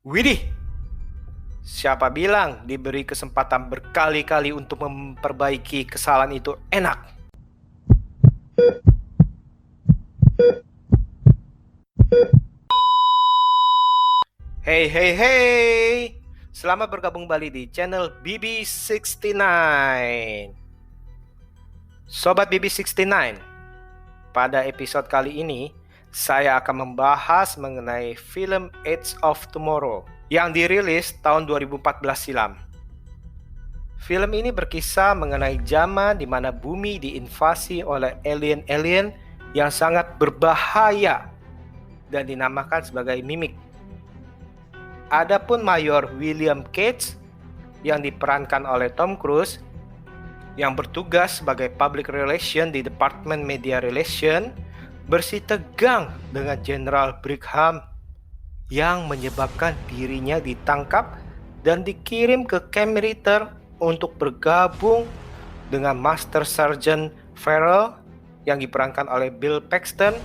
Widih, siapa bilang diberi kesempatan berkali-kali untuk memperbaiki kesalahan itu enak? Hey hey hey, selamat bergabung kembali di channel BB69. Sobat BB69, pada episode kali ini saya akan membahas mengenai film Edge of Tomorrow yang dirilis tahun 2014 silam. Film ini berkisah mengenai zaman di mana bumi diinvasi oleh alien-alien yang sangat berbahaya dan dinamakan sebagai mimik. Adapun Mayor William Cates yang diperankan oleh Tom Cruise yang bertugas sebagai public relation di Departemen Media Relation bersitegang dengan Jenderal Brigham yang menyebabkan dirinya ditangkap dan dikirim ke Camp Militer untuk bergabung dengan Master Sergeant Farrell yang diperankan oleh Bill Paxton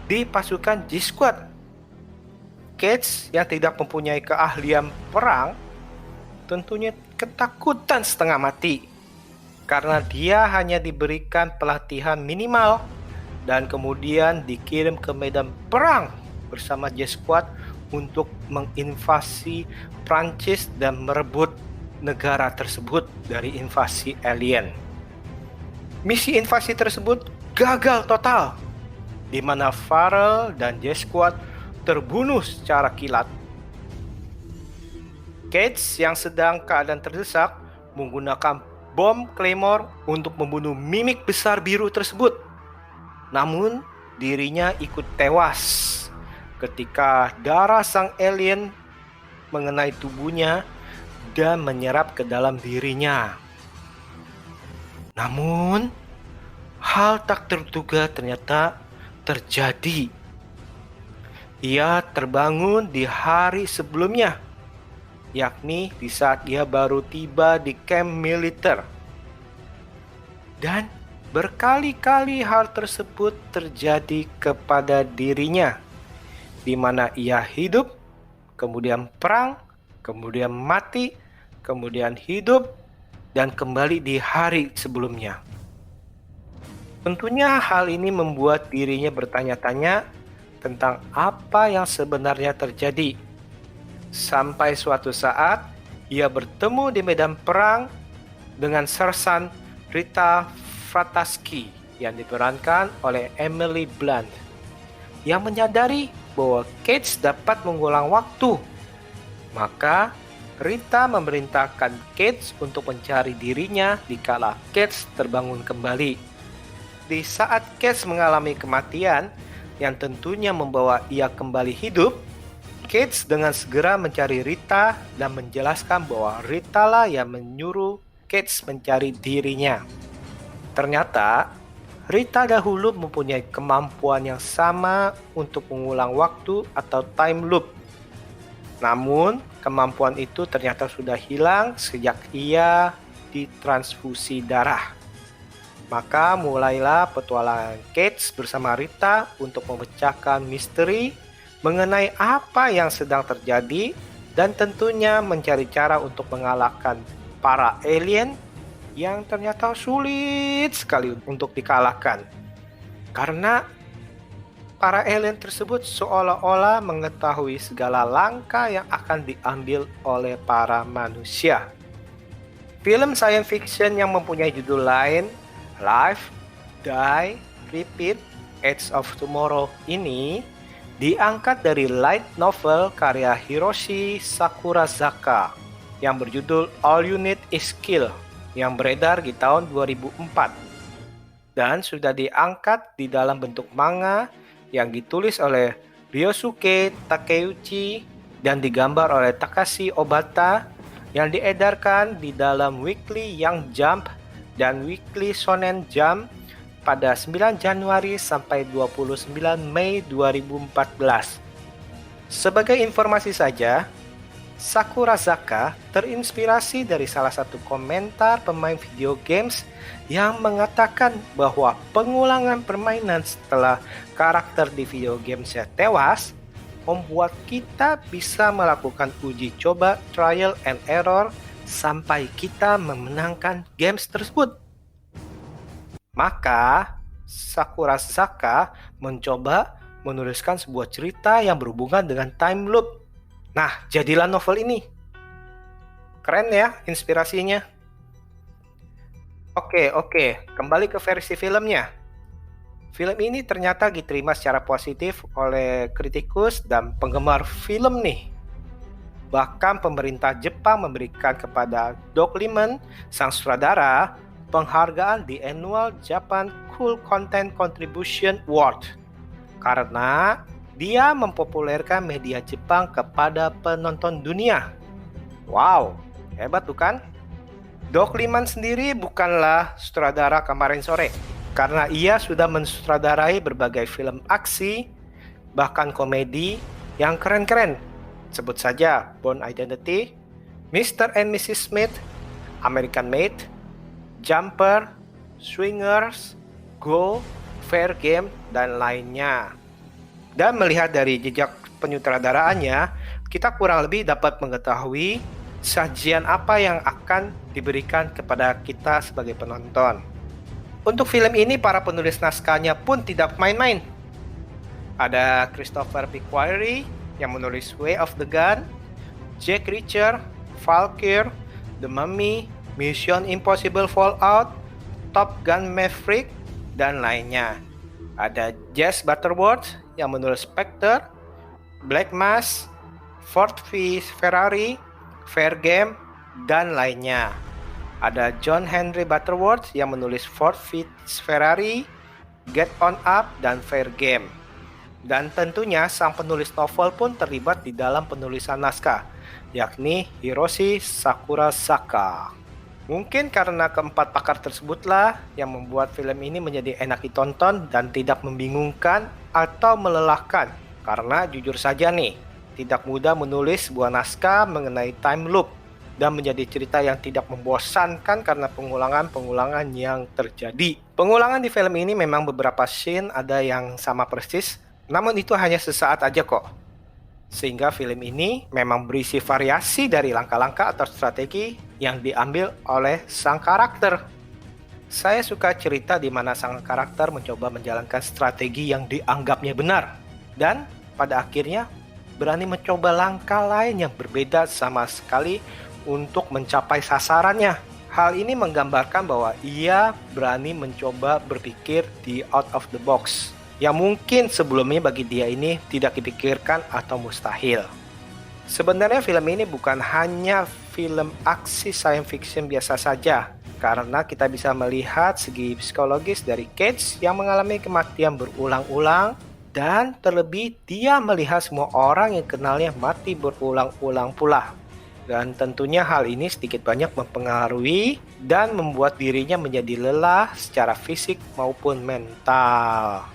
di pasukan G-Squad. Cates yang tidak mempunyai keahlian perang tentunya ketakutan setengah mati karena dia hanya diberikan pelatihan minimal dan kemudian dikirim ke medan perang bersama G-Squad untuk menginvasi Prancis dan merebut negara tersebut dari invasi alien. Misi invasi tersebut gagal total, di mana Farrell dan G-Squad terbunuh secara kilat. Cates yang sedang keadaan terdesak menggunakan bom Claymore untuk membunuh mimik besar biru tersebut. Namun dirinya ikut tewas ketika darah sang alien mengenai tubuhnya dan menyerap ke dalam dirinya. Namun, hal tak terduga ternyata terjadi. Ia terbangun di hari sebelumnya, yakni di saat dia baru tiba di camp militer. Dan berkali-kali hal tersebut terjadi kepada dirinya, di mana ia hidup, kemudian perang, kemudian mati, kemudian hidup, dan kembali di hari sebelumnya. Tentunya hal ini membuat dirinya bertanya-tanya tentang apa yang sebenarnya terjadi. Sampai suatu saat, ia bertemu di medan perang dengan Sersan Rita Frataski yang diperankan oleh Emily Blunt, yang menyadari bahwa Cates dapat mengulang waktu. Maka Rita memerintahkan Cates untuk mencari dirinya dikala Cates terbangun kembali. Di saat Cates mengalami kematian yang tentunya membawa ia kembali hidup, Cates dengan segera mencari Rita dan menjelaskan bahwa Rita lah yang menyuruh Cates mencari dirinya. Ternyata Rita dahulu mempunyai kemampuan yang sama untuk mengulang waktu atau time loop. Namun, kemampuan itu ternyata sudah hilang sejak ia ditransfusi darah. Maka mulailah petualangan Cates bersama Rita untuk memecahkan misteri mengenai apa yang sedang terjadi dan tentunya mencari cara untuk mengalahkan para alien yang ternyata sulit sekali untuk dikalahkan. Karena para alien tersebut seolah-olah mengetahui segala langkah yang akan diambil oleh para manusia. Film science fiction yang mempunyai judul lain Live, Die, Repeat, Edge of Tomorrow ini diangkat dari light novel karya Hiroshi Sakurazaka yang berjudul All You Need Is Kill yang beredar di tahun 2004 dan sudah diangkat di dalam bentuk manga yang ditulis oleh Ryosuke Takeuchi dan digambar oleh Takashi Obata yang diedarkan di dalam Weekly Young Jump dan Weekly Shonen Jump pada 9 Januari sampai 29 Mei 2014. Sebagai informasi saja, Sakurazaka terinspirasi dari salah satu komentar pemain video games yang mengatakan bahwa pengulangan permainan setelah karakter di video gamesnya tewas membuat kita bisa melakukan uji coba trial and error sampai kita memenangkan games tersebut. Maka, Sakurasaka mencoba menuliskan sebuah cerita yang berhubungan dengan time loop. Nah, jadilah novel ini. Keren ya inspirasinya. Oke, kembali ke versi filmnya. Film ini ternyata diterima secara positif oleh kritikus dan penggemar film nih. Bahkan pemerintah Jepang memberikan kepada Doug Liman, sang sutradara, penghargaan di Annual Japan Cool Content Contribution Award karena dia mempopulerkan media Jepang kepada penonton dunia. Wow, hebat bukan? Doug Liman sendiri bukanlah sutradara Kemarin Sore, karena ia sudah mensutradarai berbagai film aksi, bahkan komedi yang keren-keren. Sebut saja Bourne Identity, Mr. and Mrs. Smith, American Made, Jumper, Swingers, Go, Fair Game, dan lainnya. Dan melihat dari jejak penyutradaraannya, kita kurang lebih dapat mengetahui sajian apa yang akan diberikan kepada kita sebagai penonton. Untuk film ini, para penulis naskahnya pun tidak main-main. Ada Christopher McQuarrie yang menulis Way of the Gun, Jack Reacher, Valkyrie, The Mummy, Mission Impossible Fallout, Top Gun Maverick, dan lainnya. Ada Jess Butterworth yang menulis Spectre, Black Mass, Ford v Ferrari, Fair Game, dan lainnya. Ada John Henry Butterworth yang menulis Ford v Ferrari, Get On Up, dan Fair Game. Dan tentunya sang penulis novel pun terlibat di dalam penulisan naskah, yakni Hiroshi Sakurasaka. Mungkin karena keempat pakar tersebutlah yang membuat film ini menjadi enak ditonton dan tidak membingungkan atau melelahkan. Karena jujur saja nih, tidak mudah menulis sebuah naskah mengenai time loop dan menjadi cerita yang tidak membosankan karena pengulangan-pengulangan yang terjadi. Pengulangan di film ini memang beberapa scene ada yang sama persis, namun itu hanya sesaat aja kok. Sehingga film ini memang berisi variasi dari langkah-langkah atau strategi yang diambil oleh sang karakter. Saya suka cerita di mana sang karakter mencoba menjalankan strategi yang dianggapnya benar, dan pada akhirnya berani mencoba langkah lain yang berbeda sama sekali untuk mencapai sasarannya. Hal ini menggambarkan bahwa ia berani mencoba berpikir di out of the box, yang mungkin sebelumnya bagi dia ini tidak dipikirkan atau mustahil. Sebenarnya film ini bukan hanya film aksi science fiction biasa saja, karena kita bisa melihat segi psikologis dari Cage yang mengalami kematian berulang-ulang, dan terlebih dia melihat semua orang yang kenalnya mati berulang-ulang pula. Dan tentunya hal ini sedikit banyak mempengaruhi dan membuat dirinya menjadi lelah secara fisik maupun mental.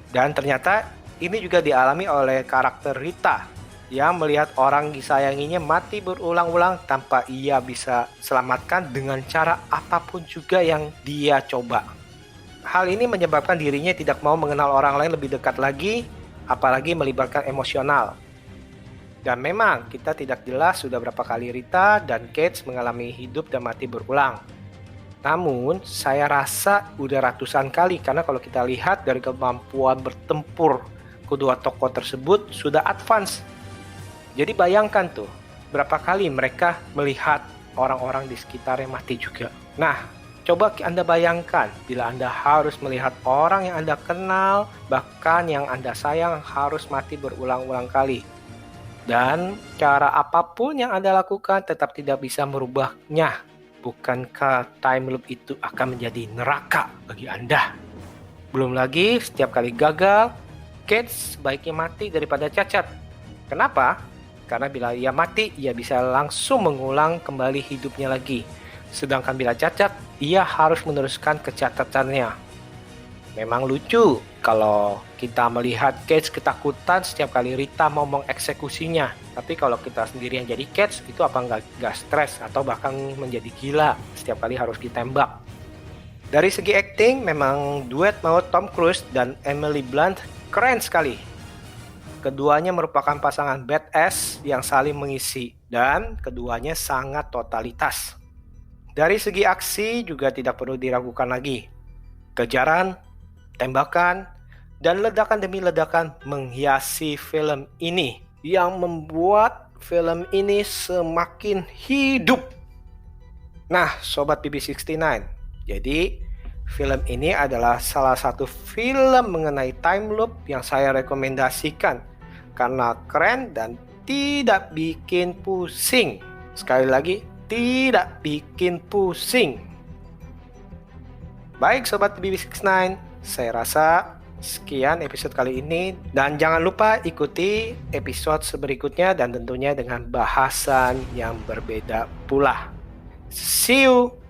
Dan ternyata ini juga dialami oleh karakter Rita yang melihat orang disayanginya mati berulang-ulang tanpa ia bisa selamatkan dengan cara apapun juga yang dia coba. Hal ini menyebabkan dirinya tidak mau mengenal orang lain lebih dekat lagi, apalagi melibatkan emosional. Dan memang kita tidak jelas sudah berapa kali Rita dan Cage mengalami hidup dan mati berulang. Namun saya rasa udah ratusan kali, karena kalau kita lihat dari kemampuan bertempur kedua tokoh tersebut sudah advance. Jadi bayangkan tuh, berapa kali mereka melihat orang-orang di sekitarnya mati juga. Nah, coba Anda bayangkan bila Anda harus melihat orang yang Anda kenal, bahkan yang Anda sayang harus mati berulang-ulang kali. Dan cara apapun yang Anda lakukan tetap tidak bisa merubahnya. Bukankah time loop itu akan menjadi neraka bagi Anda? Belum lagi setiap kali gagal, Cage sebaiknya mati daripada cacat. Kenapa? Karena bila ia mati, ia bisa langsung mengulang kembali hidupnya lagi. Sedangkan bila cacat, ia harus meneruskan kecatatannya. Memang lucu kalau kita melihat Cage ketakutan setiap kali Rita mau mengeksekusinya. Tapi kalau kita sendiri yang jadi Cage, itu apa nggak stres atau bahkan menjadi gila setiap kali harus ditembak. Dari segi acting, memang duet maut Tom Cruise dan Emily Blunt keren sekali. Keduanya merupakan pasangan badass yang saling mengisi, dan keduanya sangat totalitas. Dari segi aksi juga tidak perlu diragukan lagi. Kejaran, tembakan, dan ledakan demi ledakan menghiasi film ini yang membuat film ini semakin hidup. Nah, Sobat BB69, jadi film ini adalah salah satu film mengenai time loop yang saya rekomendasikan karena keren dan tidak bikin pusing. Sekali lagi, tidak bikin pusing. Baik Sobat BB69, saya rasa sekian episode kali ini, dan jangan lupa ikuti episode berikutnya dan tentunya dengan bahasan yang berbeda pula. See you!